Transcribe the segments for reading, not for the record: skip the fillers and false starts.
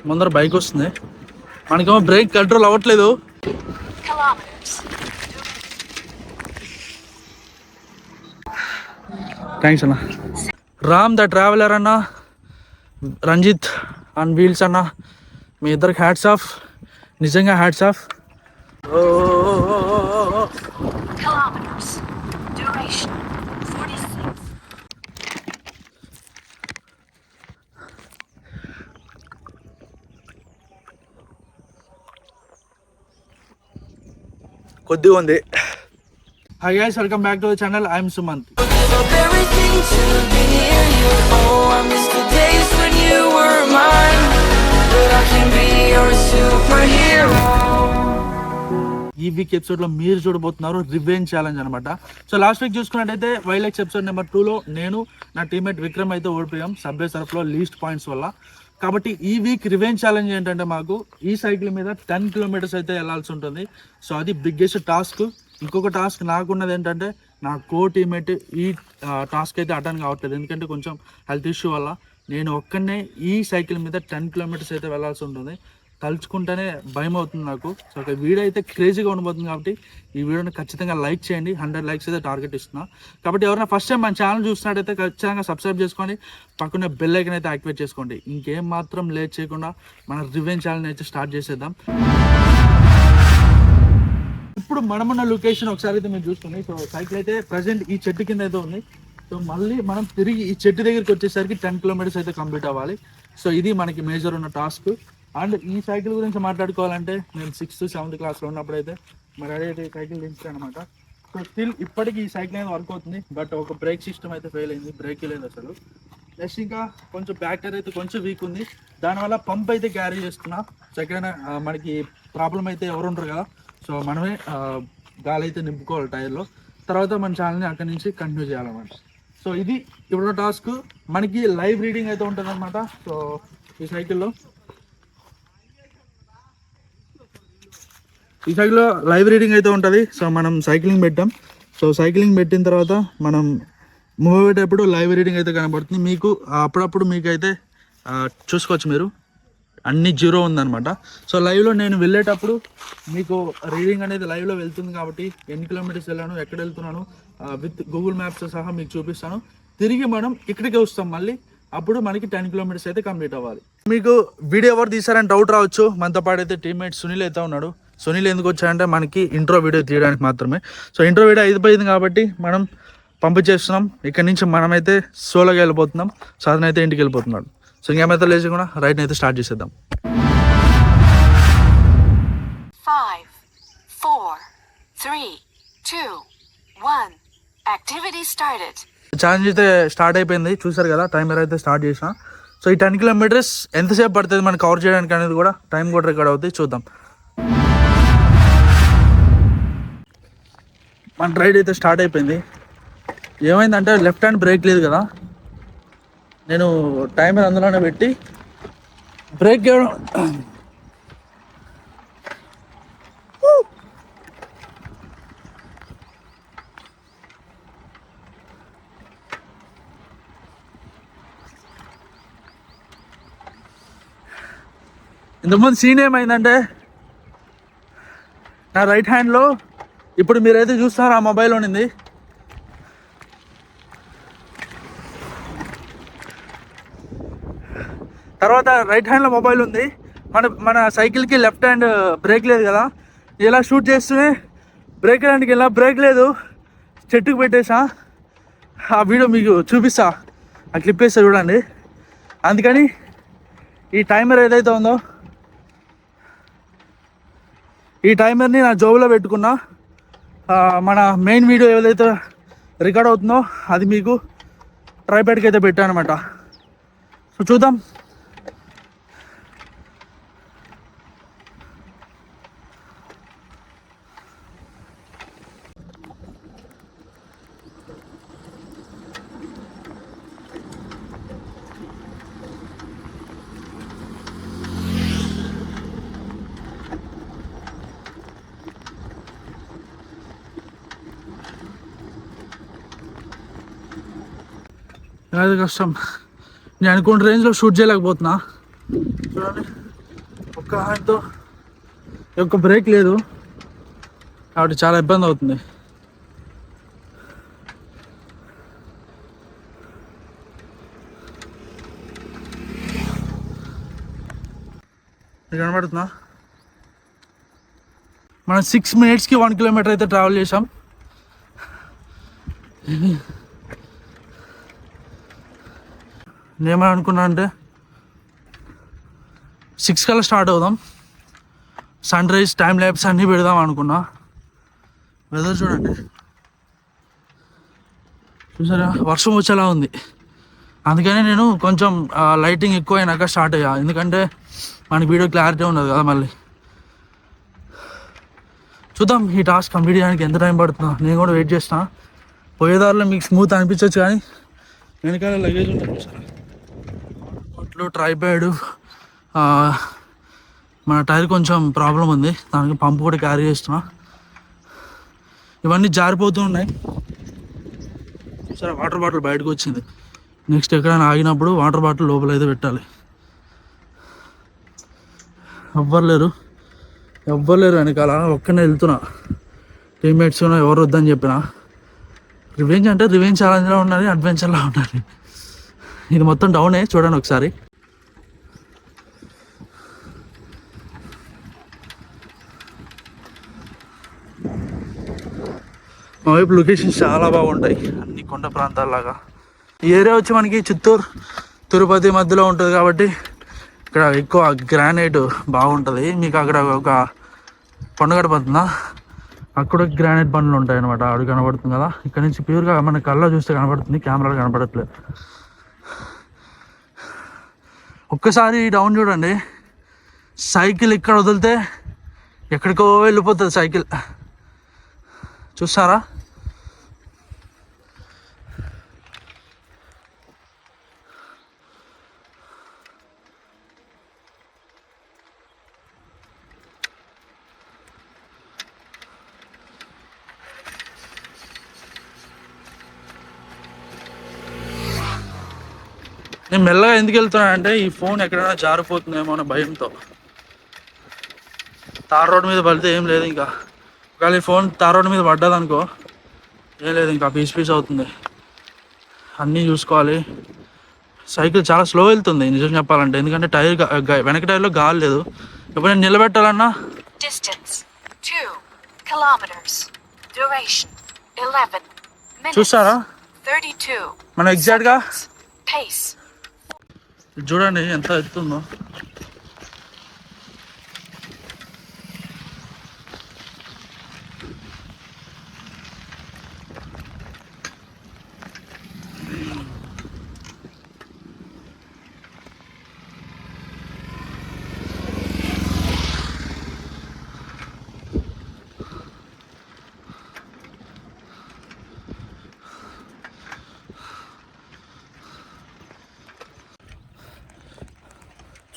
ముందర బైక్ వస్తుంది, మనకేమో బ్రేక్ కంట్రోల్ అవ్వట్లేదు. థ్యాంక్స్ అన్న. రామ్ ద ట్రావెలర్ అన్న, రంజిత్ అండ్ వీల్స్ అన్న, మీ ఇద్దరికి హ్యాట్స్ ఆఫ్, నిజంగా హ్యాట్స్ ఆఫ్. కొద్దిగా ఉంది. Hi guys, welcome back to the channel. I'm Sumanth. ఈ వీక్ ఎపిసోడ్లో మీరు చూడబోతున్నారు రివెంజ్ ఛాలెంజ్ అనమాట. సో లాస్ట్ వీక్ చూసుకున్నట్టయితే వైలెక్స్ ఎపిసోడ్ నెంబర్ 2లో నేను నా టీమ్మేట్ విక్రమ్ అయితే ఓడిపోయాం సబ్వే సర్ఫ్లో లీస్ట్ పాయింట్స్ వల్ల. కాబట్టి ఈ వీక్ రివెంజ్ ఛాలెంజ్ ఏంటంటే మాకు ఈ సైకిల్ మీద 10 కిలోమీటర్స్ అయితే వెళ్ళాల్సి ఉంటుంది. సో అది బిగ్గెస్ట్ టాస్క్. ఇంకొక టాస్క్ నాకున్నది ఏంటంటే నా కో టీమ్మేట్ ఈ టాస్క్ అయితే అటెండ్ కావట్లేదు, ఎందుకంటే కొంచెం హెల్త్ ఇష్యూ వల్ల. నేను ఒక్కనే ఈ సైకిల్ మీద 10 కిలోమీటర్స్ అయితే వెళ్ళాల్సి ఉంటుంది. తలుచుకుంటేనే భయం అవుతుంది నాకు. సో ఒక వీడియో అయితే క్రేజీగా ఉండబోతుంది, కాబట్టి ఈ వీడియోని ఖచ్చితంగా లైక్ చేయండి. 100 లైక్స్ అయితే టార్గెట్ ఇస్తున్నా. కాబట్టి ఎవరైనా ఫస్ట్ టైం మన ఛానల్ చూస్తున్నట్టయితే ఖచ్చితంగా సబ్స్క్రైబ్ చేసుకోండి, పక్కన బెల్ ఐకాన్ అయితే యాక్టివేట్ చేసుకోండి. ఇంకేం మాత్రం లేట్ చేయకుండా మన రివెంజ్ ఛాలెంజ్ అయితే స్టార్ట్ చేసేద్దాం. ఇప్పుడు మనమున్న లొకేషన్ ఒకసారి అయితే మీరు చూసుకోండి. సో సైకిల్ అయితే ప్రజెంట్ ఈ చెట్టు కింద అయితే ఉంది. సో మళ్ళీ మనం తిరిగి ఈ చెట్టు దగ్గరికి వచ్చేసరికి 10 కిలోమీటర్స్ అయితే కంప్లీట్ అవ్వాలి. సో ఇది మనకి మేజర్ ఉన్న టాస్క్. అండ్ ఈ సైకిల్ గురించి మాట్లాడుకోవాలంటే నేను 6th 7th క్లాస్లో ఉన్నప్పుడు అయితే మరి అదే సైకిల్ దించాను అనమాట. సో స్టిల్ ఇప్పటికి ఈ సైకిల్ అనేది వర్క్ అవుతుంది, బట్ ఒక బ్రేక్ సిస్టమ్ అయితే ఫెయిల్ అయింది, బ్రేక్ లేదు అసలు. నెక్స్ట్ ఇంకా కొంచెం బ్యాక్టీరియా అయితే కొంచెం వీక్ ఉంది, దానివల్ల పంప్ అయితే క్యారీ చేస్తున్నా. సో ఎక్కడైనా మనకి ప్రాబ్లం అయితే ఎవరు ఉంటారు కదా, సో మనమే గాలి అయితే నింపుకోవాలి టైర్లో. తర్వాత మన ఛానల్ని అక్కడి నుంచి కంటిన్యూ చేయాలన్నమాట. సో ఇది ఇప్పుడు టాస్క్. మనకి లైవ్ రీడింగ్ అయితే ఉంటుంది అనమాట. సో ఈ సైకిల్లో లైవ్ రీడింగ్ అయితే ఉంటుంది. సో మనం సైక్లింగ్ పెట్టాం. సో సైక్లింగ్ పెట్టిన తర్వాత మనం మూవ్ అయ్యేటప్పుడు లైవ్ రీడింగ్ అయితే కనబడుతుంది మీకు. అప్పుడప్పుడు మీకు అయితే చూసుకోవచ్చు, మీరు అన్ని 0 ఉందన్నమాట. సో లైవ్లో నేను వెళ్ళేటప్పుడు మీకు రీడింగ్ అనేది లైవ్లో వెళ్తుంది, కాబట్టి ఎన్ని కిలోమీటర్స్ వెళ్ళాను, ఎక్కడ వెళ్తున్నాను విత్ గూగుల్ మ్యాప్స్ సహా మీకు చూపిస్తాను. తిరిగి మనం ఇక్కడికే వస్తాం మళ్ళీ, అప్పుడు మనకి 10 కిలోమీటర్స్ అయితే కంప్లీట్ అవ్వాలి. మీకు వీడియో ఎవరు తీసారని డౌట్ రావచ్చు. మనతో పాటు అయితే టీమ్మేట్ సునీల్ అయితే ఉన్నాడు. సునీల్ ఎందుకు వచ్చాయంటే మనకి ఇంట్రో వీడియో తీయడానికి మాత్రమే. సో ఇంట్రో వీడియో అయిపోయింది కాబట్టి మనం పంపించేస్తున్నాం. ఇక్కడ నుంచి మనమైతే సోలోగా వెళ్ళిపోతున్నాం. సాధన అయితే ఇంటికి వెళ్ళిపోతున్నాడు. సో ఇంకేమైతే లేచకుండా రైడ్ని అయితే స్టార్ట్ చేసేద్దాం. 5 4 3 2 1 యాక్టివిటీ స్టార్టెడ్. ఛాలెంజ్ అయితే స్టార్ట్ అయిపోయింది, చూసారు కదా. టైమర్ అయితే స్టార్ట్ చేసిన. సో ఈ 10 కిలోమీటర్స్ ఎంతసేపు పడుతుంది మనం కవర్ చేయడానికి అనేది కూడా టైం కూడా రికార్డ్ అవుతుంది, చూద్దాం. మన రైడ్ అయితే స్టార్ట్ అయిపోయింది. ఏమైందంటే లెఫ్ట్ హ్యాండ్ బ్రేక్ లేదు కదా, నేను టైమర్ అందులోనే పెట్టి బ్రేక్ చేయడం ఇంతకుముందు సీన్ ఏమైందంటే నా రైట్ హ్యాండ్లో ఇప్పుడు మీరైతే చూస్తున్నారు ఆ మొబైల్ ఉన్నింది. తర్వాత రైట్ హ్యాండ్లో మొబైల్ ఉంది, మన సైకిల్కి లెఫ్ట్ హ్యాండ్ బ్రేక్ లేదు కదా. ఇలా షూట్ చేస్తూనే బ్రేక్ హ్యాండ్కి ఇలా బ్రేక్ లేదు, చెట్టుకు పెట్టేసా. ఆ వీడియో మీకు చూపిస్తా, ఆ క్లిప్ వేస్తా చూడండి. అందుకని ఈ టైమర్ ఏదైతే ఉందో ఈ టైమర్ని నా జోబులో పెట్టుకున్నా. మన మెయిన్ వీడియో ఏదైతే రికార్డ్ అవుతుందో అది మీకు ట్రైపాడ్కి అయితే పెట్టాను అనమాట. సో చూద్దాం. అది కష్టం, నేను అనుకున్న రేంజ్లో షూట్ చేయలేకపోతున్నా. చూడండి ఒక్క హ్యాండ్తో ఒక్క బ్రేక్ లేదు కాబట్టి చాలా ఇబ్బంది అవుతుంది. కనబడుతుందా? మనం 6 minutesకి 1 kilometer అయితే ట్రావెల్ చేసాం. నేనేమని అనుకున్నా అంటే 6 కల్లా స్టార్ట్ అవుదాం, సన్ రైజ్ టైం ల్యాబ్స్ అన్నీ పెడదాం అనుకున్నా. వెదర్ చూడండి, చూసారా వర్షం వచ్చేలా ఉంది. అందుకని నేను కొంచెం లైటింగ్ ఎక్కువ అయినాక స్టార్ట్ అయ్యా, ఎందుకంటే మనకి వీడియో క్లారిటీ ఉండదు కదా. మళ్ళీ చూద్దాం ఈ టాస్క్ కంప్లీట్ చేయడానికి ఎంత టైం పడుతుందో. నేను కూడా వెయిట్ చేస్తా. పోయేదారిలో మీకు స్మూత్ అనిపించవచ్చు కానీ వెనకాల లగేజ్ ఉంటుంది సార్, అట్లు ట్రైప్యాడ్, మన టైర్ కొంచెం ప్రాబ్లం ఉంది, దానికి పంపు కూడా క్యారీ చేస్తున్నా. ఇవన్నీ జారిపోతూ ఉన్నాయి. సరే వాటర్ బాటిల్ బయటకు వచ్చింది. నెక్స్ట్ ఎక్కడైనా ఆగినప్పుడు వాటర్ బాటిల్ లోపల అయితే పెట్టాలి. ఎవ్వరు లేరు వెనకాల, ఒక్కనే వెళ్తున్నా. టీమ్మేట్స్ ఎవరు వద్దని చెప్పిన. రివెంజ్ అంటే రివెంజ్ ఛాలెంజ్లో ఉండాలి, అడ్వెంచర్లో ఉండాలి. ఇది మొత్తం డౌనే, చూడండి ఒకసారి. మా వైపు లొకేషన్స్ చాలా బాగుంటాయి, అన్ని కొండ ప్రాంతాల్లాగా. ఈ ఏరియా వచ్చి మనకి చిత్తూరు తిరుపతి మధ్యలో ఉంటుంది కాబట్టి ఇక్కడ ఎక్కువ గ్రానైట్ బాగుంటుంది. మీకు అక్కడ ఒక కొండ కనపడుతుందా, అక్కడ గ్రానైట్ బండ్లు ఉంటాయి అనమాట. అడుగు కనబడుతుంది కదా, ఇక్కడ నుంచి ప్యూర్గా మన కళ్ళ చూస్తే కనబడుతుంది, కెమెరాలో కనబడట్లేదు. ఒక్కసారి డౌన్ చూడండి, సైకిల్ ఇక్కడ వదిలితే ఎక్కడికో వెళ్ళిపోతుంది సైకిల్, చూస్తారా? నేను మెల్లగా ఎందుకు వెళ్తున్నా అంటే ఈ ఫోన్ ఎక్కడైనా జారిపోతుందేమో అనే భయంతో. తార్ రోడ్ మీద పడితే ఏం లేదు, ఇంకా ఒకవేళ ఈ ఫోన్ తార్ రోడ్ మీద పడ్డదనుకో ఏం లేదు, ఇంకా పీస్ అవుతుంది. అన్నీ చూసుకోవాలి. సైకిల్ చాలా స్లో వెళ్తుంది నిజం చెప్పాలంటే, ఎందుకంటే టైర్ వెనక టైర్లో గాలి లేదు. ఇప్పుడు నేను నిలబెట్టాలన్నా Distance 2 kilometers. Duration 11 minutes. చూస్తారా 32 మనం ఎగ్జాక్ట్గా pace. చూడండి ఎంత ఎత్తుందో.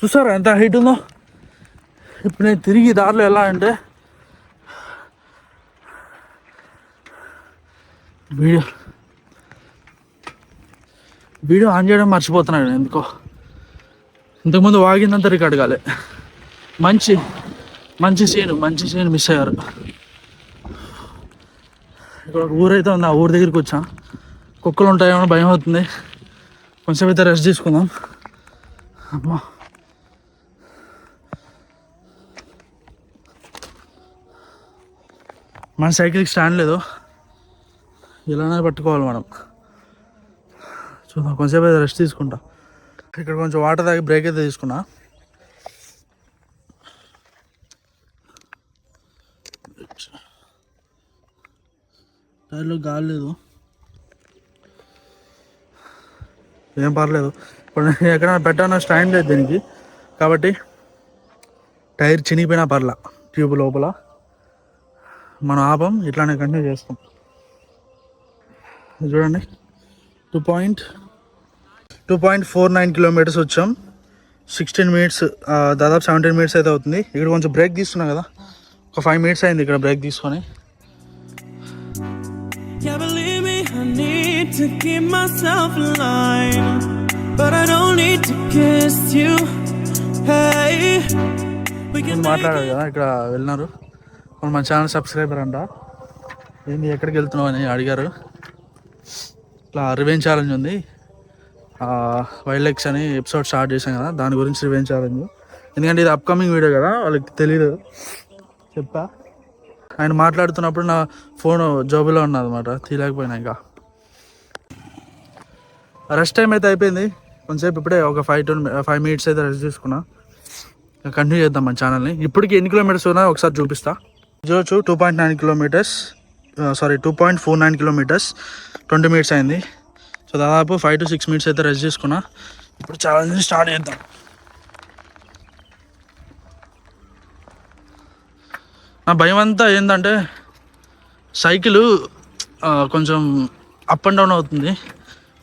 చూసారా ఎంత హైట్ ఉందో. ఇప్పుడు నేను తిరిగి దారిలో ఎలా అంటే వీడియో ఆన్ చేయడం మర్చిపోతున్నాను ఎందుకో. ఇంతకుముందు వాగిందంతా రికార్డ్ కాలే. మంచి సీన్ మిస్ అయ్యారు. ఇక్కడ ఊరైతే ఉంది, ఆ ఊరి దగ్గరికి వచ్చా. కుక్కలు ఉంటాయేమో భయం అవుతుంది. కొంచెం అయితే రెస్ట్ తీసుకుందాం. అమ్మా మన సైకిల్కి స్టాండ్ లేదు, ఇలానే పట్టుకోవాలి మనం. చూద్దాం, కొంచెంసేపు అయితే రెస్ట్ తీసుకుంటా. ఇక్కడ కొంచెం వాటర్ తాగి బ్రేక్ అయితే తీసుకున్నా. టైర్లో గాలి లేదు, ఏం పర్లేదు. ఇప్పుడు నేను ఎక్కడైనా పెట్టాను స్టాండ్ లేదు దీనికి, కాబట్టి టైర్ చినిగిపోయినా పర్లా. ట్యూబ్ లోపల మనం ఆపం, ఇట్లానే కంటిన్యూ చేస్తాం. చూడండి 2.49 kilometers వచ్చాం. 16 minutes, దాదాపు 17 minutes అయితే అవుతుంది. ఇక్కడ కొంచెం బ్రేక్ తీసుకున్నాం కదా, ఒక 5 minutes అయింది ఇక్కడ బ్రేక్ తీసుకొని. Yeah, believe me, I need to keep myself alive, but I don't need to kiss you. Hey, can మాట్లాడారు కదా ఇక్కడ వెళ్ళినారు వాళ్ళు మన ఛానల్ సబ్స్క్రైబర్ అంట. ఏంది ఎక్కడికి వెళ్తున్నావు అని అడిగారు. ఇట్లా రివెంజ్ ఛాలెంజ్ ఉంది, వైల్డ్ లెక్స్ అని ఎపిసోడ్ స్టార్ట్ చేశాం కదా, దాని గురించి రివెంజ్ ఛాలెంజ్. ఎందుకంటే ఇది అప్కమింగ్ వీడియో కదా, వాళ్ళకి తెలియదు చెప్పా. ఆయన మాట్లాడుతున్నప్పుడు నా ఫోన్ జోబులో ఉన్నది అనమాట, తీయలేకపోయినా. ఇంకా రెస్ట్ టైం అయితే అయిపోయింది కొంచెంసేపు, ఇప్పుడే ఒక 5 minutes అయితే రెస్ట్ తీసుకున్నా. కంటిన్యూ చేద్దాం మన ఛానల్ని. ఇప్పటికి ఎన్ని కిలోమీటర్స్ ఉన్నా ఒకసారి చూపిస్తా. చూడొచ్చు 2.9 kilometers, 2.49 kilometers, 20 minutes అయింది. సో దాదాపు 5 to 6 minutes అయితే రెస్ట్ తీసుకున్నా. ఇప్పుడు ఛాలెంజ్ స్టార్ట్ చేద్దాం. నా భయం అంతా ఏంటంటే సైకిల్ కొంచెం అప్ అండ్ డౌన్ అవుతుంది,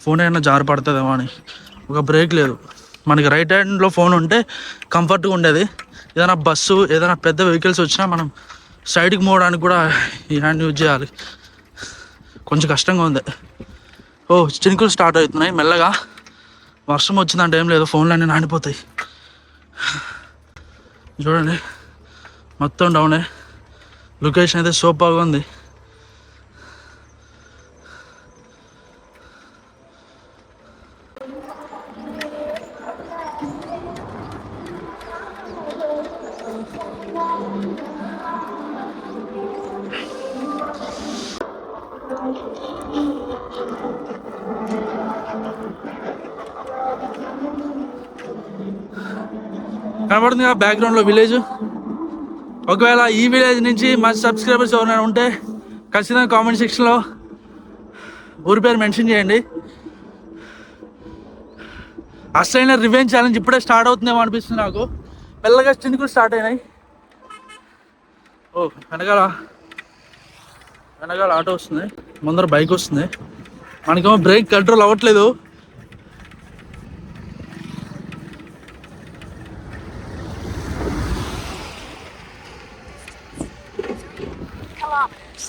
ఫోన్ అయినా జారి పడుతుందేమో అని. ఒక బ్రేక్ లేదు. మనకి రైట్ హ్యాండ్లో ఫోన్ ఉంటే కంఫర్ట్గా ఉండేది. ఏదైనా బస్సు ఏదైనా పెద్ద వెహికల్స్ వచ్చినా మనం సైడ్కి మోవడానికి కూడా ఈ హ్యాండ్ యూజ్ చేయాలి. కొంచెం కష్టంగా ఉంది. చినుకులు స్టార్ట్ అవుతున్నాయి మెల్లగా. వర్షం వచ్చిందంటే ఏం లేదు, ఫోన్లు అన్నీ నానిపోతాయి. చూడండి మొత్తం డౌనే. లొకేషన్ అయితే సూపర్గా ఉంది. కనబడుతుంది కదా బ్యాక్గ్రౌండ్లో విలేజ్. ఒకవేళ ఈ విలేజ్ నుంచి మంచి సబ్స్క్రైబర్స్ ఎవరైనా ఉంటే ఖచ్చితంగా కామెంట్ సెక్షన్లో ఊరి పేరు మెన్షన్ చేయండి. అసలైన రివెంజ్ ఛాలెంజ్ ఇప్పుడే స్టార్ట్ అవుతుందేమో అనిపిస్తుంది నాకు. మెల్లగా చినుకులు స్టార్ట్ అయినాయి. వెనకాల ఆటో వస్తుంది, ముందర బైక్ వస్తుంది. మనకేమో బ్రేక్ కంట్రోల్ అవ్వట్లేదు. Kilometers.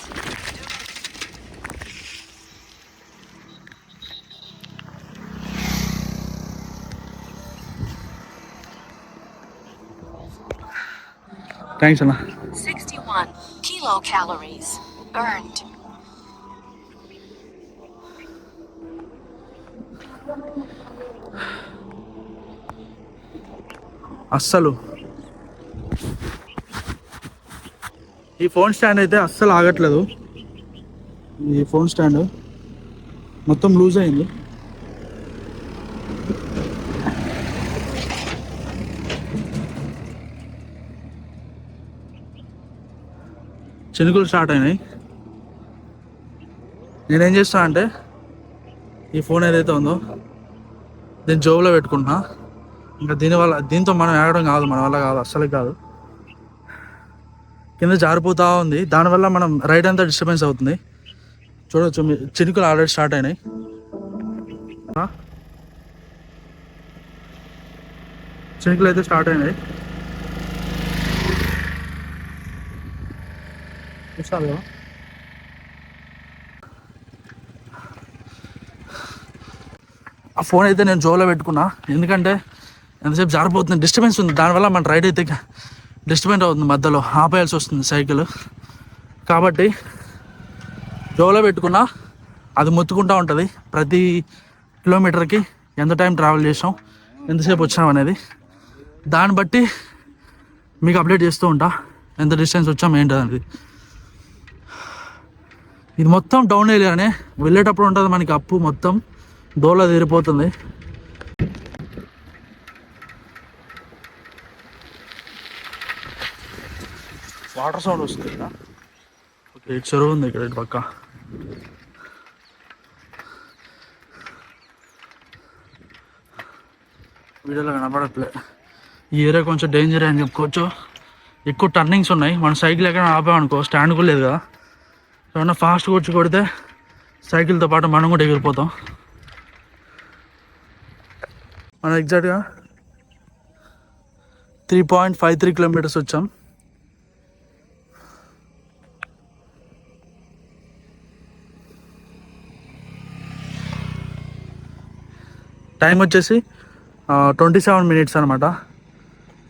థ్యాంక్స్ అన్న. 61 kilocalories burned. అస్సలు ఈ ఫోన్ స్టాండ్ అయితే అస్సలు ఆగట్లేదు. ఈ ఫోన్ స్టాండ్ మొత్తం లూజ్ అయింది. చినుకులు స్టార్ట్ అయినాయి. నేనేం చేస్తా అంటే ఈ ఫోన్ ఏదైతే ఉందో దీన్ని జోబులో పెట్టుకుంటున్నా. ఇంకా దీంతో మనం ఆడడం కాదు, మన వల్ల కాదు, అస్సలు కాదు. కింద జారిపోతూ ఉంది, దానివల్ల మనం రైడ్ అంతా డిస్టర్బెన్స్ అవుతుంది. చూడవచ్చు చినుకులు ఆల్రెడీ స్టార్ట్ అయినాయి. చినుకులు అయితే స్టార్ట్ అయినాయి. చూస్తారు కదా, ఆ ఫోన్ అయితే నేను జోలో పెట్టుకున్నా. ఎందుకంటే ఎంతసేపు జారిపోతుంది, డిస్టర్బెన్స్ ఉంది. దానివల్ల మన రైడ్ అయితే డిస్టర్బెన్స్ అవుతుంది, మధ్యలో ఆపేయాల్సి వస్తుంది సైకిల్. కాబట్టి జోలో పెట్టుకున్నా, అది మొత్తుకుంటూ ఉంటుంది ప్రతి కిలోమీటర్కి ఎంత టైం ట్రావెల్ చేసాం, ఎంతసేపు వచ్చాం అనేది. దాన్ని బట్టి మీకు అప్డేట్ చేస్తూ ఉంటా, ఎంత డిస్టెన్స్ వచ్చాం ఏంటనేది. ఇది మొత్తం డౌన్ ఏరియానే, వెళ్ళేటప్పుడు ఉంటుంది మనకి అప్పు మొత్తం డోలా తీరిపోతుంది. వాటర్ సౌండ్ వస్తుంది ఇక్కడ. ఓకే, ఇటు చెరువు ఉంది ఇక్కడ, ఇటు పక్క. వీడియోలో కనపడట్లే. ఈ ఏరియా కొంచెం డేంజర్ అని చెప్పుకోవచ్చు. ఎక్కువ టర్నింగ్స్ ఉన్నాయి. మన సైకిల్ ఎక్కడ ఆపామనుకో, స్టాండ్ కూడా లేదు కదా, ఏమన్నా ఫాస్ట్గా వచ్చి కొడితే సైకిల్తో పాటు మనం కూడా ఎగిరిపోతాం. మనం ఎగ్జాక్ట్గా 3.53 kilometers వచ్చాం. టైం వచ్చేసి 27 minutes అనమాట.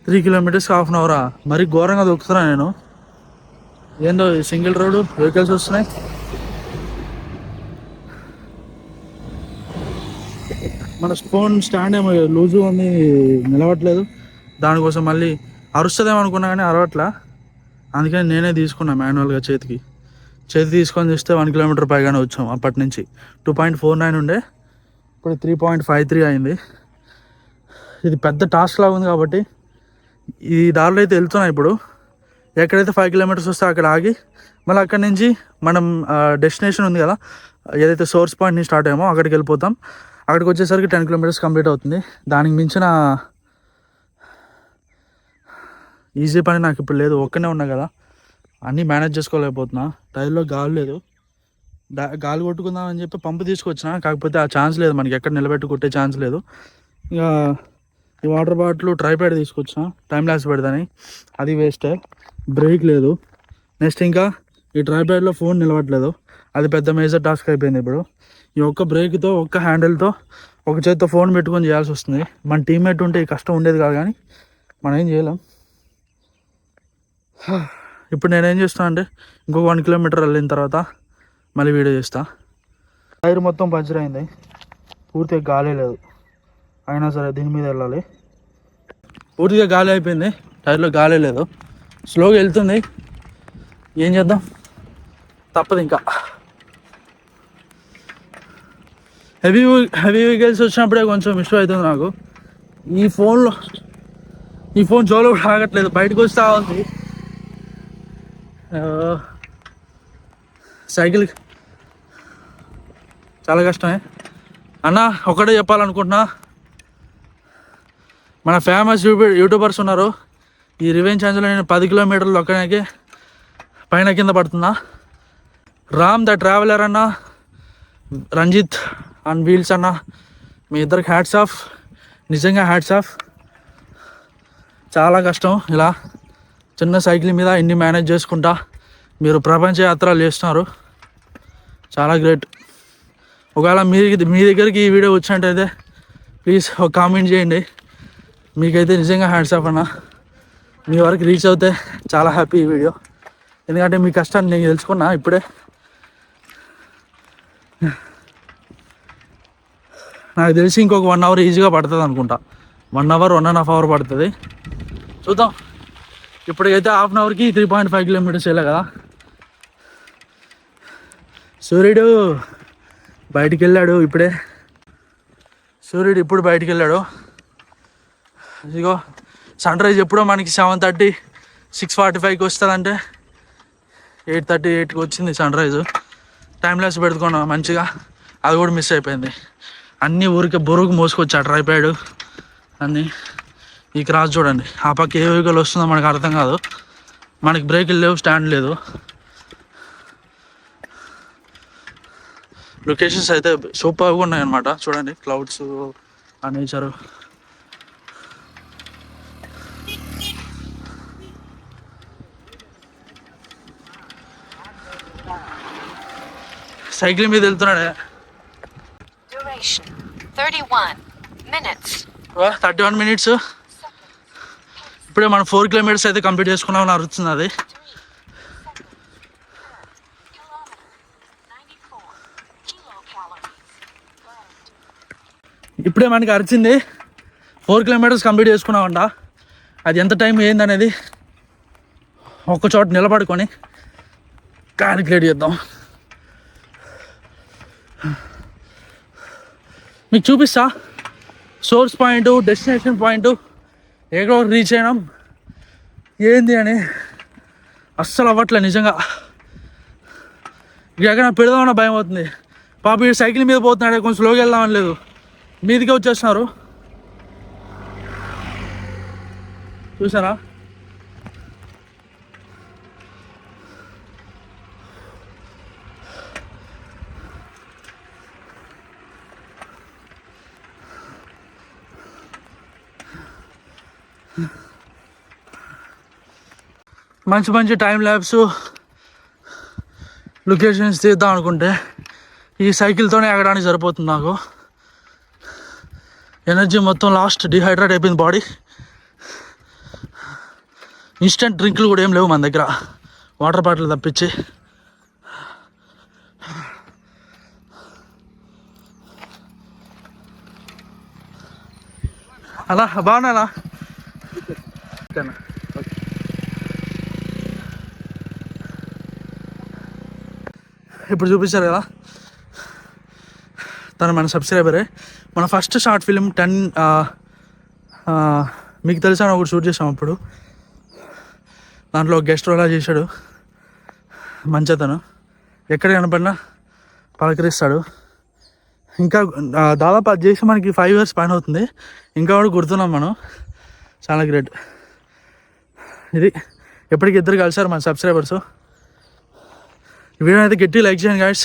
3 కిలోమీటర్స్ హాఫ్ అన్ అవరా? మరి ఘోరంగా దొక్కుతున్నా నేను. ఏందో సింగిల్ రోడ్డు, వెహికల్స్ వస్తున్నాయి. మన ఫోన్ స్టాండ్ ఏమో లూజు ఉంది, నిలవట్లేదు. దానికోసం మళ్ళీ అరుస్తుందేమో అనుకున్నా కానీ అరవట్లా. అందుకని నేనే తీసుకున్నా మాన్యువల్గా చేతి తీసుకొని చూస్తే 1 కిలోమీటర్ పైగానే వచ్చాం. అప్పటి నుంచి 2.49 ఉండే, ఇప్పుడు 3.53 అయింది. ఇది పెద్ద టాస్క్ లాగా ఉంది కాబట్టి ఈ దారిలో అయితే వెళ్తున్నా. ఇప్పుడు ఎక్కడైతే 5 కిలోమీటర్స్ వస్తే అక్కడ ఆగి మళ్ళీ అక్కడి నుంచి మనం డెస్టినేషన్ ఉంది కదా, ఏదైతే సోర్స్ పాయింట్ నుంచి స్టార్ట్ అయ్యామో అక్కడికి వెళ్ళిపోతాం. అక్కడికి వచ్చేసరికి 10 కిలోమీటర్స్ కంప్లీట్ అవుతుంది. దానికి మించిన ఈజీ పని నాకు ఇప్పుడు లేదు. ఒక్కనే ఉన్నా కదా, అన్నీ మేనేజ్ చేసుకోలేకపోతున్నా. టైర్లో గాలి లేదు. గాలి కొట్టుకుందామని చెప్పి పంపు తీసుకొచ్చిన, కాకపోతే ఆ ఛాన్స్ లేదు మనకి, ఎక్కడ నిలబెట్టి కొట్టే ఛాన్స్ లేదు. ఇక ఈ వాటర్ బాటిల్ ట్రైప్యాడ్ తీసుకొచ్చిన టైం ల్యాప్స్ పెడతాని, అది వేస్టే. బ్రేక్ లేదు. నెక్స్ట్ ఇంకా ఈ ట్రైప్యాడ్లో ఫోన్ నిలవట్లేదు. అది పెద్ద మేజర్ టాస్క్ అయిపోయింది ఇప్పుడు. ఈ ఒక్క బ్రేక్తో, ఒక్క హ్యాండిల్తో, ఒక చేతితో ఫోన్ పెట్టుకొని చేయాల్సి వస్తుంది. మన టీమ్మేట్ ఉంటే ఈ కష్టం ఉండేది కాదు, కానీ మనం ఏం చేయలేం. ఇప్పుడు నేనేం చేస్తాను అంటే ఇంకొక 1 కిలోమీటర్ వెళ్ళిన తర్వాత మళ్ళీ వీడియో చేస్తా. టైర్ మొత్తం పంచర్ అయింది, పూర్తిగా గాలి లేదు. అయినా సరే దీని మీద వెళ్ళాలి. పూర్తిగా గాలి అయిపోయింది, టైర్లో గాలి లేదు, స్లోగా వెళ్తుంది. ఏం చేద్దాం, తప్పదు. ఇంకా హెవీ వెహికల్స్ వచ్చినప్పుడే కొంచెం ఇష్యూ అవుతుంది నాకు. ఈ ఫోన్ జోలో కూడా ఆగట్లేదు, బయటకు వస్తూ ఉంది. సైకిల్ చాలా కష్టమే అన్న. ఒకటే చెప్పాలనుకుంటున్నా, మన ఫేమస్ యూట్యూబర్స్ ఉన్నారు. ఈ రివెంజ్ ఛానల్లో నేను 10 కిలోమీటర్లు ఒక్కడానికి పైన కింద పడుతున్నా. రామ్ ద ట్రావెలర్ అన్న, రంజిత్ అండ్ వీల్స్ అన్న, మీ ఇద్దరికి హ్యాట్స్ ఆఫ్, నిజంగా హ్యాట్స్ ఆఫ్. చాలా కష్టం ఇలా చిన్న సైకిల్ మీద ఇన్ని మేనేజ్ చేసుకుంటా మీరు ప్రపంచ యాత్రలు చేస్తున్నారు, చాలా గ్రేట్. ఒకవేళ మీ దగ్గరికి ఈ వీడియో వచ్చినట్టయితే ప్లీజ్ ఒక కామెంట్ చేయండి. మీకైతే నిజంగా హ్యాండ్స్ ఆఫ్ అన్న. మీ వరకు రీచ్ అవుతే చాలా హ్యాపీ ఈ వీడియో, ఎందుకంటే మీ కష్టాన్ని నేను తెలుసుకున్నా ఇప్పుడే. నాకు తెలిసి ఇంకొక 1 అవర్ ఈజీగా పడుతుంది అనుకుంటా. 1 అవర్ 1.5 అవర్ పడుతుంది, చూద్దాం. ఇప్పటికైతే హాఫ్ అన్ అవర్కి 3.5 కిలోమీటర్స్ వెళ్ళా కదా. సూర్యుడు బయటికి వెళ్ళాడు ఇప్పుడే. సూర్యుడు ఇప్పుడు బయటికి వెళ్ళాడు. ఇదిగో సన్ రైజ్ ఎప్పుడో మనకి 7:30, 6:45కి వస్తుందంటే 8:38కి వచ్చింది సన్ రైజు. టైం ల్యాప్స్ పెట్టుకున్నాం మంచిగా, అది కూడా మిస్ అయిపోయింది. అన్నీ ఊరికే బొరుగు మోసుకొచ్చా ట్రైప్యాడ్ అన్నీ. ఈ క్రాస్ చూడండి, ఆ పక్క ఏ వెహికల్ వస్తుందో మనకు అర్థం కాదు. మనకి బ్రేకులు లేవు, స్టాండ్ లేదు. లొకేషన్స్ అయితే సూపర్గా ఉన్నాయి అన్నమాట. చూడండి క్లౌడ్స్, ఆ నేచరు. సైకిల్ మీద వెళ్తున్నాడే. Duration 31 minutes. 31 మినిట్స్. ఇప్పుడే మనం 4 కిలోమీటర్స్ అయితే కంప్లీట్ చేసుకున్నామని అరుస్తుంది అది. ఇప్పుడే మనకి అరిచింది 4 కిలోమీటర్స్ కంప్లీట్ చేసుకున్నామంట. అది ఎంత టైం ఏందనేది ఒక్క చోట నిలబడుకొని క్యాలిక్యులేట్ చేద్దాం. మీకు చూపిస్తా సోర్స్ పాయింట్, డెస్టినేషన్ పాయింట్, ఎక్కడో రీచ్ అయినాం ఏంది అని. అస్సలు అవ్వట్లే నిజంగా. ఎక్కడ పెడదామన్న భయం అవుతుంది. పాప ఈ సైకిల్ మీద పోతున్నాడే, కొంచెం స్లోగా వెళ్దామని లేదు, మీదికే వచ్చేస్తున్నారు. చూసారా? మంచి మంచి టైం ల్యాబ్స్ లొకేషన్స్ తీద్దాం అనుకుంటే ఈ సైకిల్తోనే ఎగడానికి సరిపోతుంది నాకు. ఎనర్జీ మొత్తం లాస్ట్, డిహైడ్రేట్ అయిపోయింది బాడీ. ఇన్స్టెంట్ డ్రింక్లు కూడా ఏం లేవు మన దగ్గర, వాటర్ బాటిల్ తప్పించి. అలా బాగున్నానా? ఇప్పుడు చూపించారు కదా, తను మన సబ్స్క్రైబరే. మన ఫస్ట్ షార్ట్ ఫిలిం 10 మీకు తెలుసా ఒకటి షూట్ చేసాం అప్పుడు. దాంట్లో గెస్ట్ రోలా చేశాడు. మంచితను, ఎక్కడ కనపడినా పలకరిస్తాడు. ఇంకా దాదాపు అది చేసి మనకి 5 years పైన అవుతుంది, ఇంకా కూడా గుర్తున్నాం మనం. చాలా గ్రేట్. ఇది ఎప్పటికి ఇద్దరు కలిసారు మన సబ్స్క్రైబర్స్. ఈ వీడియో అయితే గట్టి లైక్ చేయండి గైడ్స్.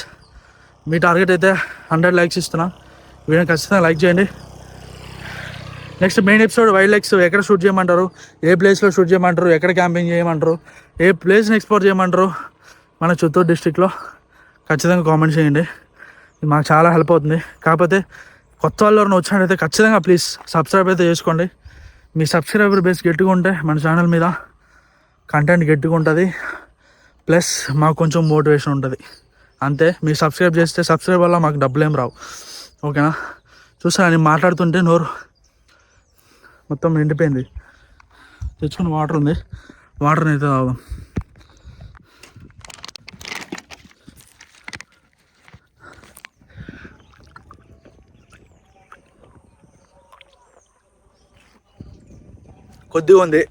మీ టార్గెట్ అయితే 100 likes ఇస్తున్నా. వీడియో ఖచ్చితంగా లైక్ చేయండి. Next main episode wild likes ఎక్కడ షూట్ చేయమంటారు, ఏ ప్లేస్లో షూట్ చేయమంటారు, ఎక్కడ క్యాంపింగ్ చేయమంటారు, ఏ ప్లేస్ని ఎక్స్ప్లోర్ చేయమంటారు మన చిత్తూరు డిస్టిక్లో, ఖచ్చితంగా కామెంట్ చేయండి. ఇది మాకు చాలా హెల్ప్ అవుతుంది. కాకపోతే కొత్త వాళ్ళు ఎవరైనా వచ్చినట్టయితే ఖచ్చితంగా ప్లీజ్ సబ్స్క్రైబ్ అయితే చేసుకోండి. మీ సబ్స్క్రైబర్ బేస్ గట్టిగా ఉంటే మన ఛానల్ మీద కంటెంట్ గట్టిగా ఉంటుంది, ప్లస్ మాకు కొంచెం మోటివేషన్ ఉంటుంది. అంతే. మీరు సబ్స్క్రైబ్ చేస్తే సబ్స్క్రైబ్ వల్ల మాకు డబ్బులు ఏం రావు, ఓకేనా? చూసా నేను మాట్లాడుతుంటే నోరు మొత్తం నిండిపోయింది. తెచ్చుకున్న వాటర్ ఉంది, వాటర్ని అయితే తాగుదాం. కొద్దిగా ఉంది.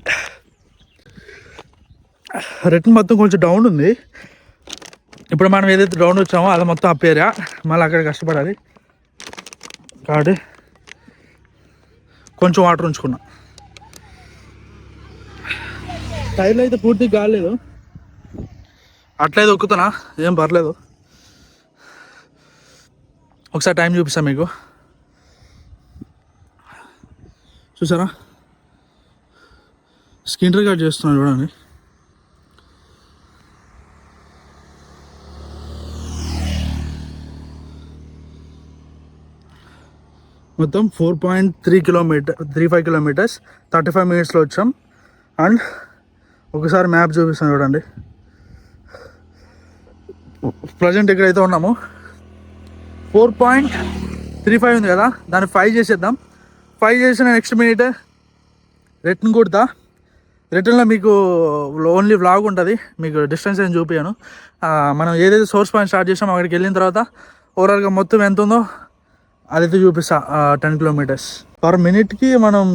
రిటర్న్ మొత్తం కొంచెం డౌన్ ఉంది. ఇప్పుడు మనం ఏదైతే డౌన్ వచ్చామో అది మొత్తం అప్ ఏరియా, మళ్ళీ అక్కడ కష్టపడాలి. కాబట్టి కొంచెం వాటర్ ఉంచుకున్నా. టైర్లో అయితే పూర్తిగా కాలేదు, అట్లయితే ఒక్కుతున్నా, ఏం పర్లేదు. ఒకసారి టైం చూపిస్తాను మీకు, చూసారా? స్క్రీన్ రికార్డ్ చేస్తున్నాను చూడండి. మొత్తం 4.35 kilometers 35 minutesలో వచ్చాం. అండ్ ఒకసారి మ్యాప్ చూపిస్తాను చూడండి. ప్రజెంట్ ఎక్కడైతే ఉన్నామో 4.35 ఉంది కదా, దాన్ని 5 చేసేద్దాం. 5 చేసిన నెక్స్ట్ మినిట్ రిటర్న్ కొడతా. రిటర్న్లో మీకు ఓన్లీ వ్లాగ్ ఉంటుంది, మీకు డిస్టెన్స్ ఏం చూపించాను. మనం ఏదైతే సోర్స్ పాయింట్ స్టార్ట్ చేసామో అక్కడికి వెళ్ళిన తర్వాత ఓవరాల్గా మొత్తం ఎంత ఉందో అదైతే చూపిస్తా. 10 kilometers పర్ మినిట్కి మనం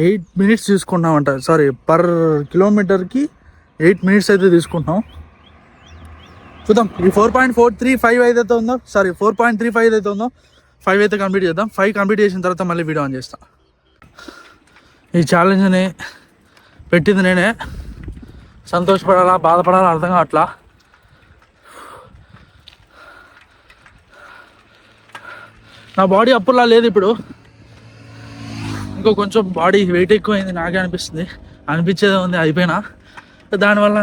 8 minutes తీసుకుంటామంట. సారీ, పర్ కిలోమీటర్కి 8 minutes అయితే తీసుకుంటాం. చూద్దాం. ఈ 4.435 ఏదైతే ఉందో, సారీ 4.35 ఏదైతే ఉందో 5 అయితే కంప్లీట్ చేద్దాం. 5 కంప్లీట్ చేసిన తర్వాత మళ్ళీ వీడియో ఆన్ చేస్తాం. ఈ ఛాలెంజ్ని పెట్టింది నేనే. సంతోషపడాలా బాధపడాలా అర్థం కావట్లా. నా బాడీ అప్పుడులా లేదు ఇప్పుడు, ఇంకో కొంచెం బాడీ వెయిట్ ఎక్కువైంది నాకే అనిపిస్తుంది. అనిపించేదే ఉంది, అయిపోయినా. దానివల్ల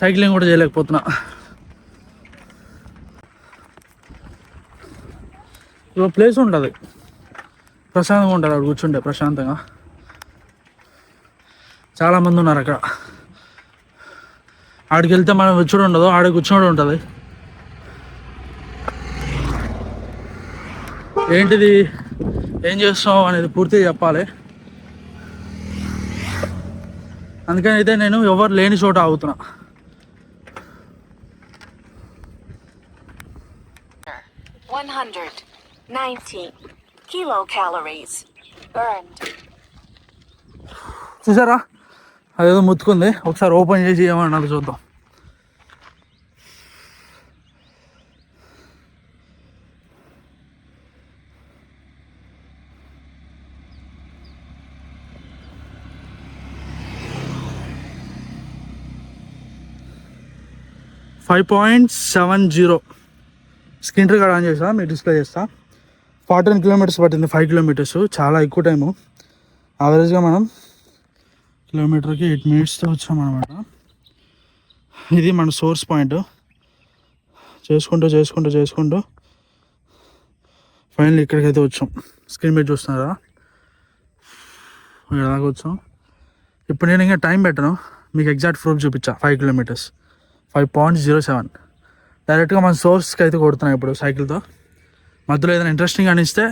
సైక్లింగ్ కూడా చేయలేకపోతున్నా. ఇక ప్లేస్ ఉంటుంది, ప్రశాంతంగా ఉంటుంది అక్కడ కూర్చుంటే ప్రశాంతంగా. చాలామంది ఉన్నారు అక్కడ. ఆడికి వెళ్తే మనం వచ్చుడు ఉండదు, ఆడ కూర్చోడు ఉంటుంది. ఏంటిది, ఏం చేస్తాం అనేది పూర్తిగా చెప్పాలి. అందుకని అయితే నేను ఎవరు లేని చోట ఆగుతున్నా. 190 kilocalories burned. చూసారా, అదేదో ముత్తుకుంది. ఒకసారి ఓపెన్ చేసి ఏమన్నా చూద్దాం. .70 స్క్రీన్ రికార్డ్ ఆన్ చేస్తా, మీకు డిస్ప్లే చేస్తా. 14 kilometers పట్టింది, 5 kilometers. చాలా ఎక్కువ టైము. యావరేజ్గా మనం కిలోమీటర్కి 8 minutesతో వచ్చామన్నమాట. ఇది మన సోర్స్ పాయింట్. చేసుకుంటూ ఫైనల్ ఇక్కడికైతే వచ్చాం. స్క్రీన్ మీద చూస్తున్నారా, ఇక్కడ దాకా వచ్చాం. ఇప్పుడు నేను ఇంకా టైం పెట్టను, మీకు ఎగ్జాక్ట్ ప్రూఫ్ చూపించా. 5 కిలోమీటర్స్ 5.07 డైరెక్ట్గా మన సోర్స్కి అయితే కొడుతున్నాను ఇప్పుడు సైకిల్తో. మధ్యలో ఏదైనా ఇంట్రెస్టింగ్ అనిస్తే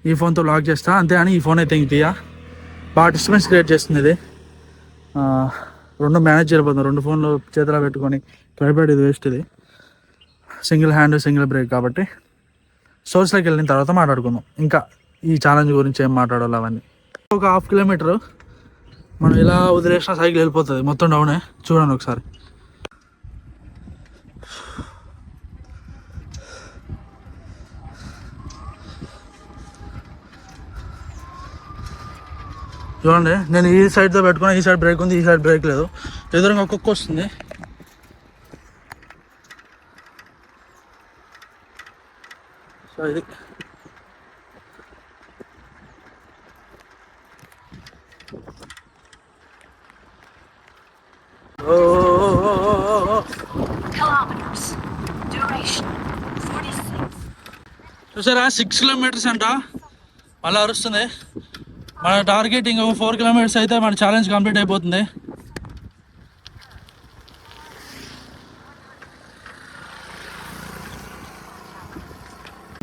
ఈ ఫోన్తో లాక్ చేస్తా, అంతేగాని ఈ ఫోన్ అయితే ఇంక తీయా. బాగా డిస్టర్బెన్స్ క్రియేట్ చేస్తుంది ఇది. రెండు మేనేజ్ చేయబోతుంది, 2 ఫోన్లు చేతిలో పెట్టుకొని ట్రైపాడ్ ఇది వేస్ట్. ఇది సింగిల్ హ్యాండ్ సింగిల్ బ్రేక్ కాబట్టి సోర్స్లోకి వెళ్ళిన తర్వాత మాట్లాడుకుందాం ఇంకా ఈ ఛాలెంజ్ గురించి ఏం మాట్లాడాలి అవన్నీ. ఒక 1/2 కిలోమీటరు మనం ఇలా వదిలేసిన సైకిల్ వెళ్ళిపోతుంది మొత్తం డౌనే. చూడండి ఒకసారి. చూడండి, నేను ఈ సైడ్తో పెట్టుకున్నా, ఈ సైడ్ బ్రేక్ ఉంది, ఈ సైడ్ బ్రేక్ లేదు. ఎదురుగా కుక్క వస్తుంది. సో ఇది Kilometers. Duration 46. చూసారా 6 కిలోమీటర్స్ అంట. మళ్ళీ అరుస్తుంది. మన టార్గెట్ ఇంకో 4 కిలోమీటర్స్ అయితే మన ఛాలెంజ్ కంప్లీట్ అయిపోతుంది.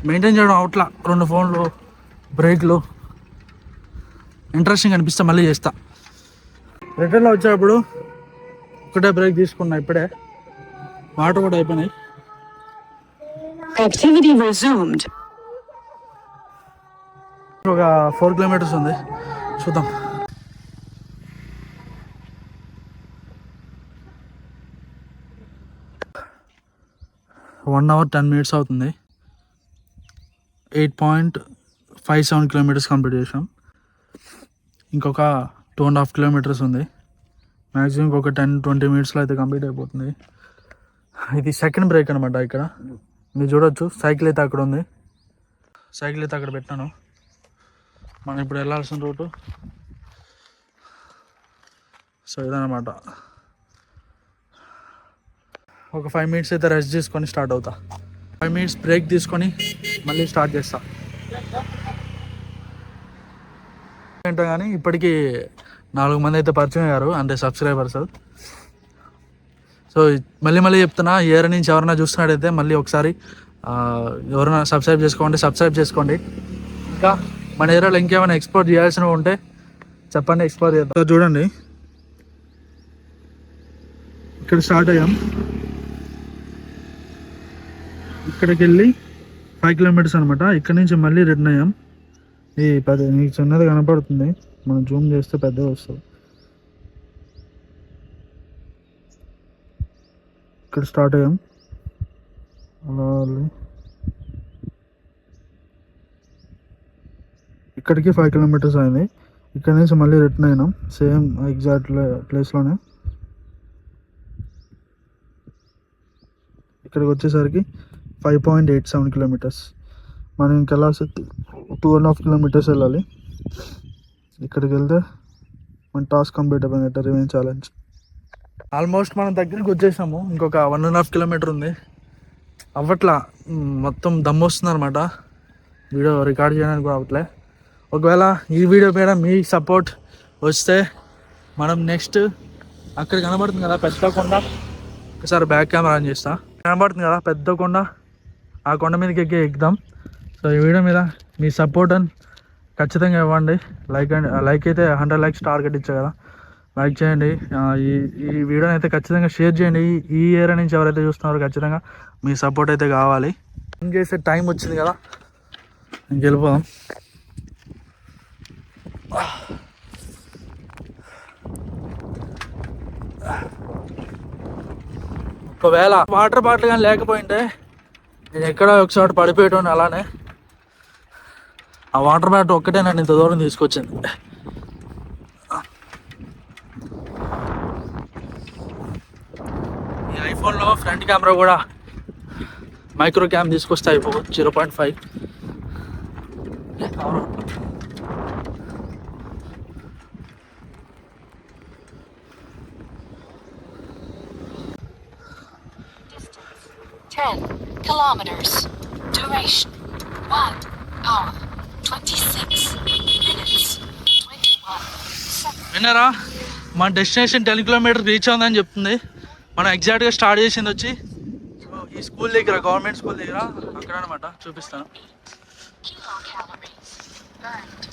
మెయింటైన్ చేయడం అవుట్లా 2 ఫోన్లు బ్రేక్లు ఇంట్రెస్టింగ్ అనిపిస్తే మళ్ళీ చేస్తా. రిటర్న్లో వచ్చేటప్పుడు ఒకటే బ్రేక్ తీసుకున్నా, ఇప్పుడే వాటర్ కూడా అయిపోయినాయి. Activity resumed. ఒక 4 కిలోమీటర్స్ ఉంది, చూద్దాం. వన్ అవర్ 10 మినిట్స్ అవుతుంది. 8.57 కిలోమీటర్స్ కంప్లీట్ చేసాం. ఇంకొక 2.5 కిలోమీటర్స్ ఉంది. మ్యాక్సిమం ఇంకొక 10-20 మినిట్స్లో అయితే కంప్లీట్ అయిపోతుంది. ఇది సెకండ్ బ్రేక్ అనమాట. ఇక్కడ మీరు చూడొచ్చు, సైకిల్ అయితే అక్కడ ఉంది, సైకిల్ అయితే అక్కడ పెట్టాను. మనం ఇప్పుడు వెళ్ళాల్సిన రూటు సో ఇదన్నమాట. ఒక 5 మినిట్స్ అయితే రెస్ట్ తీసుకొని స్టార్ట్ అవుతా. 5 మినిట్స్ బ్రేక్ తీసుకొని మళ్ళీ స్టార్ట్ చేస్తా. ఏంటో కానీ ఇప్పటికీ 4 మంది అయితే పరిచయం అయ్యారు, అంటే సబ్స్క్రైబర్స్. సో మళ్ళీ చెప్తున్నా, ఏరియా నుంచి ఎవరైనా చూస్తున్నట్టయితే మళ్ళీ ఒకసారి ఎవరైనా సబ్స్క్రైబ్ చేసుకోండి. ఇంకా మన ఏరియాలో ఇంకేమైనా ఎక్స్ప్లోర్ చేయాల్సినవి ఉంటే చెప్పండి, ఎక్స్ప్లోర్ చేద్దాం. చూడండి, ఇక్కడ స్టార్ట్ అయ్యాం. ఇక్కడికి వెళ్ళి 5 కిలోమీటర్స్ అనమాట. ఇక్కడ నుంచి మళ్ళీ రిటర్న్ అయ్యాం. ఈ మీకు చిన్నది కనపడుతుంది, మనం జూమ్ చేస్తే పెద్దగా వస్తుంది. ఇక్కడ స్టార్ట్ అయ్యాం, అలా ఇక్కడికి 5 కిలోమీటర్స్ అయింది. ఇక్కడ నుంచి మళ్ళీ రిటర్న్ అయినాం సేమ్ ఎగ్జాక్ట్ ప్లేస్లోనే. ఇక్కడికి వచ్చేసరికి 5.87 కిలోమీటర్స్. మనం ఇంకెళ్ళాల్సి 2.5 కిలోమీటర్స్ వెళ్ళాలి. ఇక్కడికి వెళ్తే మన టాస్క్ కంప్లీట్ అయిపోయినట్టు, రివెంజ్ ఛాలెంజ్. ఆల్మోస్ట్ మనం దగ్గరికి వచ్చేసాము. ఇంకొక 1.5 కిలోమీటర్ ఉంది. అవ్వట్లా, మొత్తం దమ్ము వస్తుంది అనమాట. వీడియో రికార్డ్ చేయడానికి కూడా అవ్వట్లే. ఒకవేళ ఈ వీడియో మీద మీ సపోర్ట్ వస్తే మనం నెక్స్ట్ అక్కడ కనబడుతుంది కదా పెద్ద కొండ, ఒకసారి బ్యాక్ కెమెరా ఆన్ చేస్తా. కనబడుతుంది కదా పెద్ద కొండ, ఆ కొండ మీదకి ఎక్కుదాం. సో ఈ వీడియో మీద మీ సపోర్ట్ అని ఖచ్చితంగా ఇవ్వండి. లైక్ అయితే 100 లైక్స్ టార్గెట్ ఇచ్చా కదా, లైక్ చేయండి. ఈ వీడియోని అయితే ఖచ్చితంగా షేర్ చేయండి. ఈ ఏరియా నుంచి ఎవరైతే చూస్తున్నారో ఖచ్చితంగా మీ సపోర్ట్ అయితే కావాలి. ఏం చేసే టైం వచ్చింది కదా, ఇంక వెళ్ళిపోదాం. ఒకవేళ వాటర్ బాటిల్ కానీ లేకపోయింటే నేను ఎక్కడ ఒకసారి పడిపోయాను. అలానే ఆ వాటర్ బాటిల్ ఒక్కటే నన్ను ఇంత దూరం తీసుకొచ్చింది. ఈ ఐఫోన్లో ఫ్రంట్ కెమెరా కూడా మైక్రో క్యామ్ తీసుకొస్తే అయిపో 0.5. Kilometers. Duration 1 hour 26 minutes 21 seconds. విన్నారా? మన డెస్టినేషన్ 10 కిలోమీటర్ రీచ్ అవుందని చెప్తుంది. మనం ఎగ్జాక్ట్గా స్టార్ట్ చేసింది వచ్చి ఈ స్కూల్ దగ్గర, గవర్నమెంట్ స్కూల్ దగ్గర అక్కడ అనమాట. చూపిస్తాను. Kilocalories burned.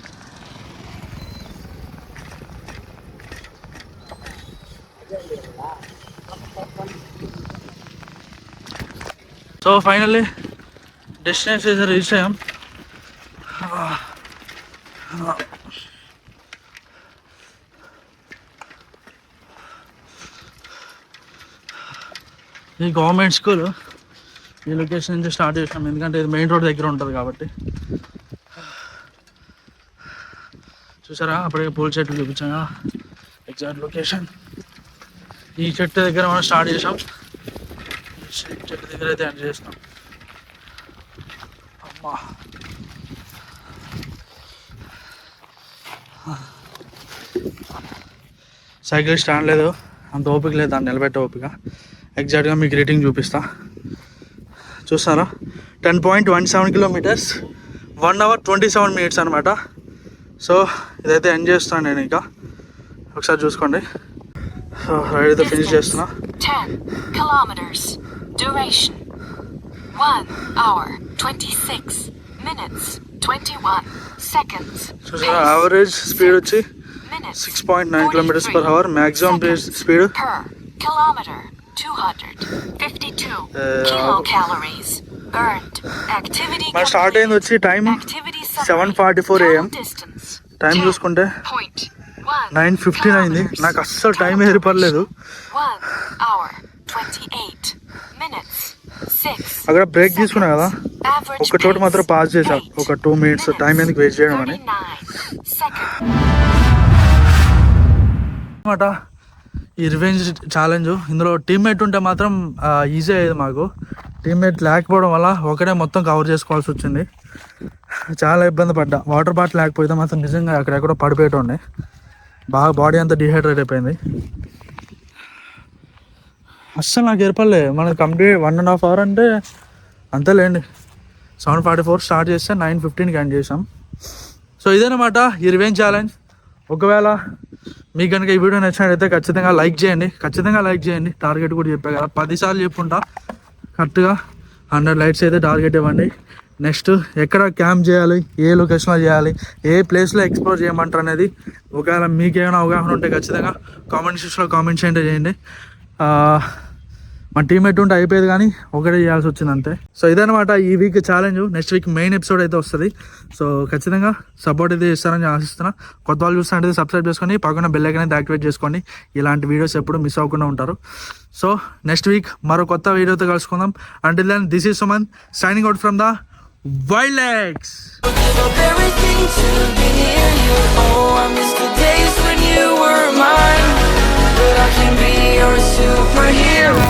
So finally destination reach అయ్యాం. ఈ గవర్నమెంట్ స్కూల్ ఈ లొకేషన్ నుంచి స్టార్ట్ చేసాం, ఎందుకంటే ఇది మెయిన్ రోడ్ దగ్గర ఉంటుంది కాబట్టి. చూసారా అప్పటికే పూల చెట్లు చూపించాగా ఎగ్జాక్ట్ లొకేషన్. ఈ చెట్టు దగ్గర మనం స్టార్ట్ చేసాం, చెట్టు దగ్గర అయితే ఎండ్ చేస్తాం. అమ్మా సైకిల్ స్టాండ్ లేదు, అంత ఓపిక లేదు దాన్ని నిలబెట్టే ఓపిక. ఎగ్జాక్ట్గా మీకు రేటింగ్ చూపిస్తా. చూస్తారా 10.17 కిలోమీటర్స్, 1 hour 27 minutes అనమాట. సో ఇదైతే ఎండ్ చేస్తాను నేను, ఇంకా ఒకసారి చూసుకోండి. సో రైడ్ అయితే ఫినిష్ చేస్తున్నా. 10 kilometers. Duration 1 hour 26 minutes 21 seconds. చూసారా యావరేజ్ స్పీడ్ వచ్చి Minutes 6.9 kilometers per hour. Maximum speed per kilometer 252 kilocalories burned. Activity మన స్టార్ట్ అయింది వచ్చి time activity 7:44 AM. distance time చూసుకుంటే 9:15 అయింది. నాకు అస్సలు టైం ఏర్పడలేదు. 1 hour 28 minutes 6. అక్కడ బ్రేక్ తీసుకున్నా కదా, ఒక చోట మాత్రం పాస్ చేసాం ఒక 2 minutes. టైం ఎందుకు వేస్ట్ చేయడం అని అనమాట. ఈ రివెంజ్ ఛాలెంజ్ ఇందులో టీమ్మేట్ ఉంటే మాత్రం ఈజీ అయ్యేది. మాకు టీమ్మేట్ లేకపోవడం వల్ల ఒకటే మొత్తం కవర్ చేసుకోవాల్సి వచ్చింది. చాలా ఇబ్బంది పడ్డా. వాటర్ బాటిల్ లేకపోతే మాత్రం నిజంగా అక్కడెక్కడో పడిపోయేటోండి. బాగా బాడీ అంతా డిహైడ్రేట్ అయిపోయింది. అస్సలు నాకు ఏర్పడలే. మనకి కంప్లీట్ 1.5 hour అంటే అంతేలేండి. 7:44 స్టార్ట్ చేస్తే 9:15 ఎండ్ చేసాం. సో ఇదేనమాట ఈ రివెంజ్ ఛాలెంజ్. ఒకవేళ మీకు కనుక ఈ వీడియో నచ్చినట్లయితే ఖచ్చితంగా లైక్ చేయండి. టార్గెట్ కూడా చెప్పా కదా, 10 సార్లు చెప్పుకుంటా. కరెక్ట్గా 100 లైక్స్ అయితే టార్గెట్ ఇవ్వండి. నెక్స్ట్ ఎక్కడ క్యాంప్ చేయాలి, ఏ లొకేషన్లో చేయాలి, ఏ ప్లేస్లో ఎక్స్ప్లోర్ చేయమంటారు అనేది ఒకవేళ మీకు ఏమైనా అవగాహన ఉంటే ఖచ్చితంగా కామెంట్ సెక్షన్లో కామెంట్ చేయండి. మా టీమ్మేట్ ఉంటే అయిపోయేది, కానీ ఒకటే చేయాల్సి వచ్చింది అంతే. సో ఇదనమాట ఈ week challenge. Next week main episode అయితే వస్తుంది. సో ఖచ్చితంగా సపోర్ట్ అయితే ఇస్తారని ఆశిస్తున్నా. కొత్త వాళ్ళు చూస్తున్నట్టు సబ్స్క్రైబ్ చేసుకొని పక్కన బెల్ ఐకాన్ అయితే యాక్టివేట్ చేసుకోండి. ఇలాంటి వీడియోస్ ఎప్పుడు మిస్ అవ్వకుండా ఉంటారు. సో నెక్స్ట్ వీక్ మరో కొత్త వీడియోతో కలుసుకుందాం. Until then this is Suman signing out from the wild legs. Give up everything to be near you. Oh, I miss the days when you were mine, but I can be your superhero.